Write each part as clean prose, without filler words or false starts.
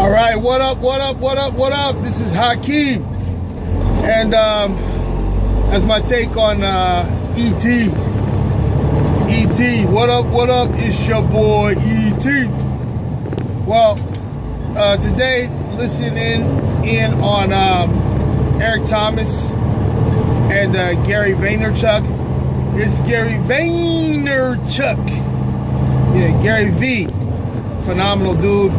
All right, what up, what up, what up, what up? This is Hakeem. And that's my take on E.T. E.T., what up? It's your boy E.T. Well, today, listening in on Eric Thomas and Gary Vaynerchuk. It's Gary Vaynerchuk. Yeah, Gary V. Phenomenal dude.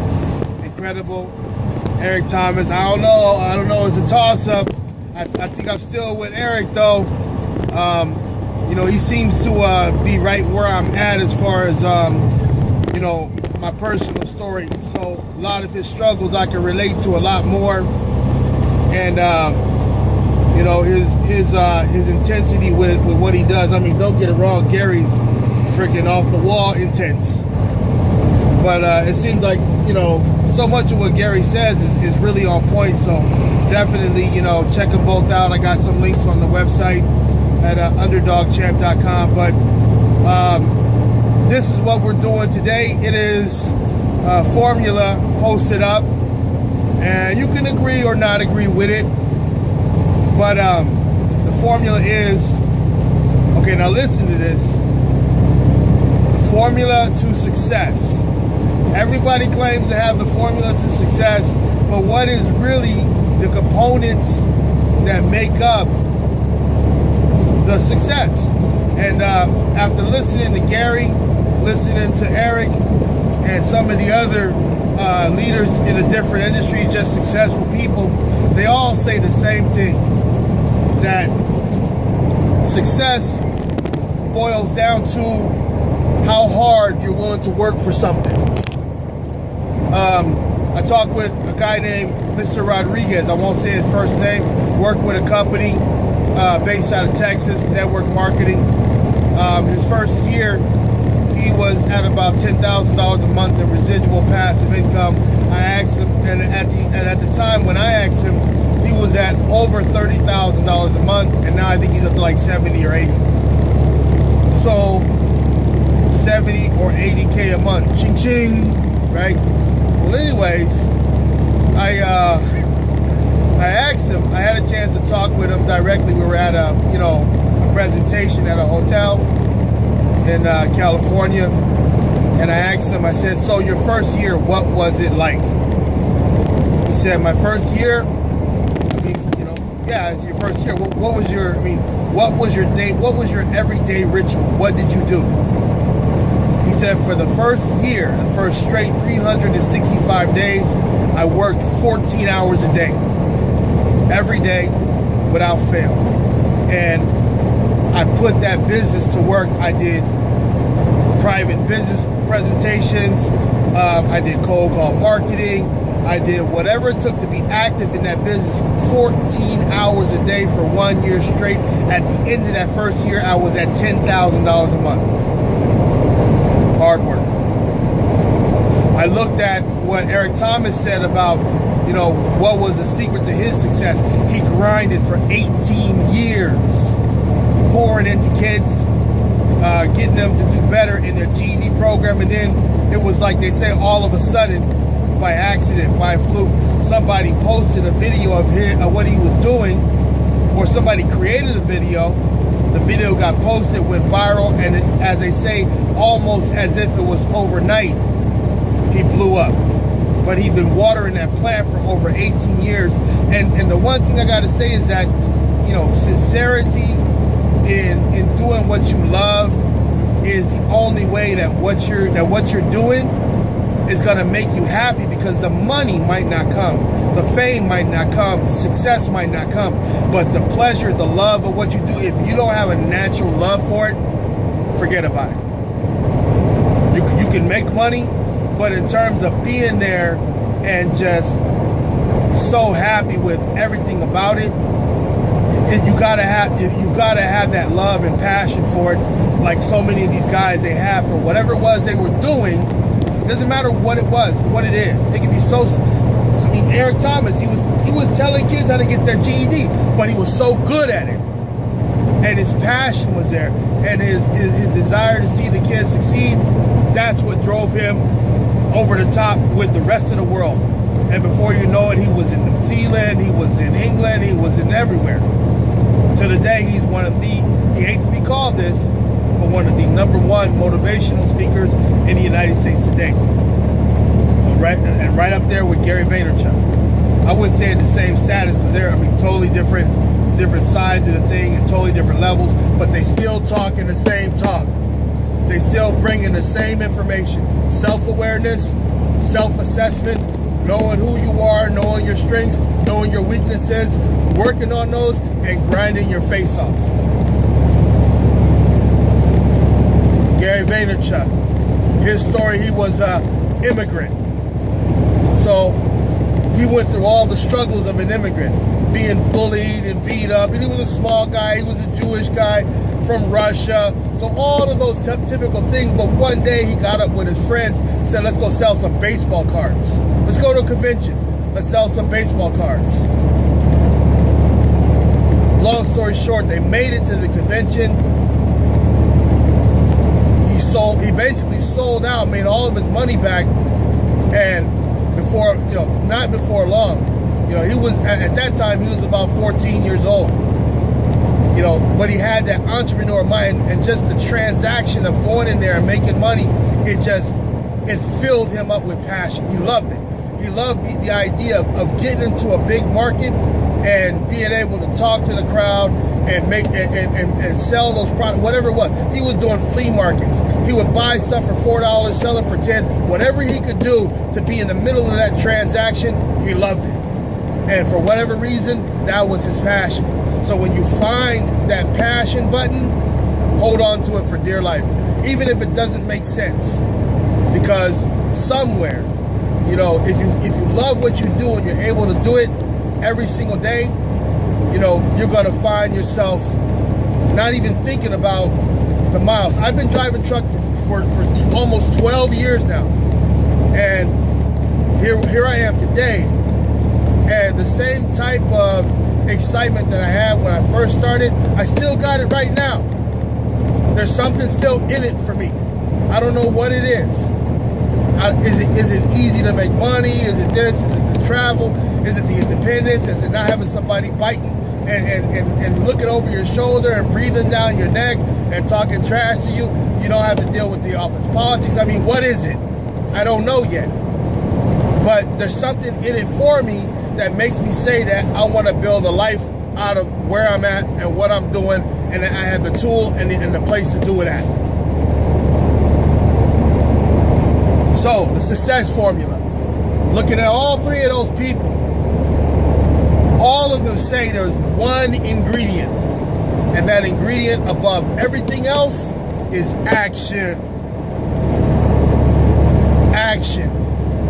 Incredible. Eric Thomas, I don't know, it's a toss-up. I think I'm still with Eric, though. You know, he seems to be right where I'm at as far as, you know, my personal story. So a lot of his struggles I can relate to a lot more. And, you know, his intensity with what he does. I mean, don't get it wrong, Gary's freaking off the wall intense. But it seems like, you know, so much of what Gary says is really on point. So definitely, you know, check them both out. I got some links on the website at underdogchamp.com. But this is what we're doing today. It is a formula posted up, and you can agree or not agree with it. But the formula is, okay, now listen to this. The formula to success. Everybody claims to have the formula to success, but what is really the components that make up the success? And after listening to Gary, listening to Eric, and some of the other leaders in a different industry, just successful people, they all say the same thing, that success boils down to how hard you're willing to work for something. I talked with a guy named Mr. Rodriguez. I won't say his first name. Worked with a company based out of Texas, network marketing. His first year, he was at about $10,000 a month in residual passive income. I asked him, and at the time when I asked him, he was at over $30,000 a month, and now I think he's up to like 70 or 80. So 70 or 80K a month, ching ching, right? Well, anyways, I asked him. I had a chance to talk with him directly. We were at a presentation at a hotel in California, and I asked him. I said, "So your first year, what was it like?" He said, "My first year. I mean, you know, yeah, it's your first year. What was your? I mean, what was your day? What was your everyday ritual? What did you do?" He said, for the first year, the first straight 365 days, I worked 14 hours a day, every day, without fail. And I put that business to work. I did private business presentations. I did cold call marketing. I did whatever it took to be active in that business 14 hours a day for 1 year straight. At the end of that first year, I was at $10,000 a month. Hard work. I looked at what Eric Thomas said about, you know, what was the secret to his success. He grinded for 18 years, pouring into kids, getting them to do better in their GED program. And then it was like they say, all of a sudden, by accident, by fluke, somebody posted a video of what he was doing, or somebody created a video. The video got posted, went viral, and as they say, almost as if it was overnight, he blew up. But he'd been watering that plant for over 18 years. And the one thing I gotta say is that, you know, sincerity in doing what you love is the only way that what you're doing is gonna make you happy, because the money might not come, the fame might not come, the success might not come, but the pleasure, the love of what you do, if you don't have a natural love for it, forget about it. You can make money, but in terms of being there and just so happy with everything about it, you gotta have that love and passion for it, like so many of these guys they have for whatever it was they were doing. It doesn't matter what it was, what it is. It can be so. I mean, Eric Thomas, he was telling kids how to get their GED, but he was so good at it, and his passion was there, and his desire to see the kids succeed. That's what drove him over the top with the rest of the world. And before you know it, he was in New Zealand, he was in England, he was in everywhere. To the day, he's one of the, he hates to be called this, but one of the #1 motivational speakers in the United States today. Right up there with Gary Vaynerchuk. I wouldn't say it's the same status, because they're, totally different sides of the thing and totally different levels, but they still talk in the same talk. They still bring in the same information. Self-awareness, self-assessment, knowing who you are, knowing your strengths, knowing your weaknesses, working on those, and grinding your face off. Gary Vaynerchuk, his story, he was an immigrant. So he went through all the struggles of an immigrant, being bullied and beat up, and he was a small guy, he was a Jewish guy from Russia, so all of those typical things. But one day he got up with his friends, said, let's go sell some baseball cards. Let's go to a convention, let's sell some baseball cards. Long story short, they made it to the convention. He basically sold out, made all of his money back, and before, not before long, he was, at that time, he was about 14 years old. But he had that entrepreneur mind, and just the transaction of going in there and making money, it filled him up with passion. He loved it. He loved the idea of getting into a big market and being able to talk to the crowd and make and sell those products, whatever it was. He was doing flea markets. He would buy stuff for $4, sell it for $10. Whatever he could do to be in the middle of that transaction, he loved it. And for whatever reason, that was his passion. So when you find that passion button, hold on to it for dear life, even if it doesn't make sense. Because somewhere, if you love what you do and you're able to do it every single day, you're going to find yourself not even thinking about the miles. I've been driving truck for almost 12 years now. And here I am today. And the same type of excitement that I had when I first started, I still got it right now. There's something still in it for me. I don't know what it is. Is it easy to make money? Is it this? Is it the travel? Is it the independence? Is it not having somebody biting and looking over your shoulder and breathing down your neck and talking trash to you? You don't have to deal with the office politics. What is it? I don't know yet. But there's something in it for me that makes me say that I want to build a life out of where I'm at and what I'm doing, and I have the tool and the place to do it at. So, the success formula. Looking at all three of those people, all of them say there's one ingredient, and that ingredient above everything else is action. Action.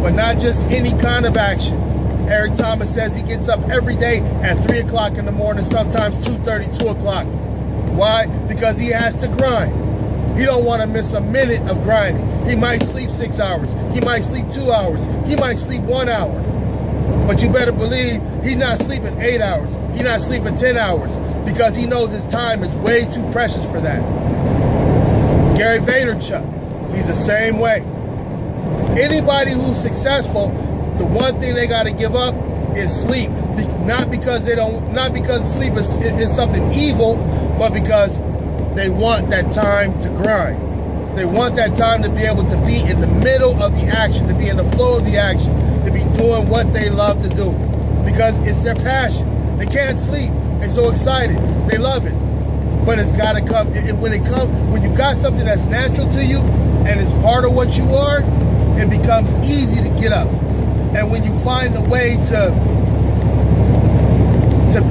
But not just any kind of action. Eric Thomas says he gets up every day at 3 o'clock in the morning, sometimes 2:30, 2 o'clock. Why? Because he has to grind. He don't want to miss a minute of grinding. He might sleep 6 hours. He might sleep 2 hours. He might sleep 1 hour. But you better believe he's not sleeping 8 hours. He's not sleeping 10 hours, because he knows his time is way too precious for that. Gary Vaynerchuk, he's the same way. Anybody who's successful, the one thing they got to give up is sleep. Not because sleep is something evil, but because they want that time to grind. They want that time to be able to be in the middle of the action, to be in the flow of the action, to be doing what they love to do, because it's their passion. They can't sleep. They're so excited. They love it. But it's got to come. When you got something that's natural to you and it's part of what you are, it becomes easy to get up. And when you find a way to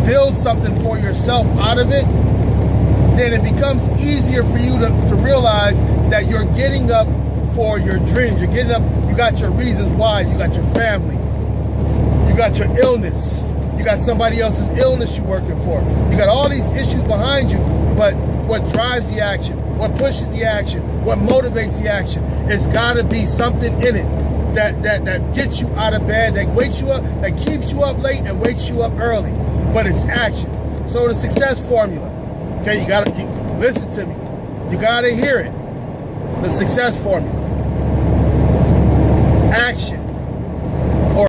build something for yourself out of it, then it becomes easier for you to realize that you're getting up for your dreams. You're getting up, you got your reasons why. You got your family. You got your illness. You got somebody else's illness you're working for. You got all these issues behind you, but what drives the action, what pushes the action, what motivates the action, it's got to be something in it that gets you out of bed, that wakes you up, that keeps you up late and wakes you up early. But it's action. So the success formula, okay, you listen to me. You gotta hear it. The success formula. Action.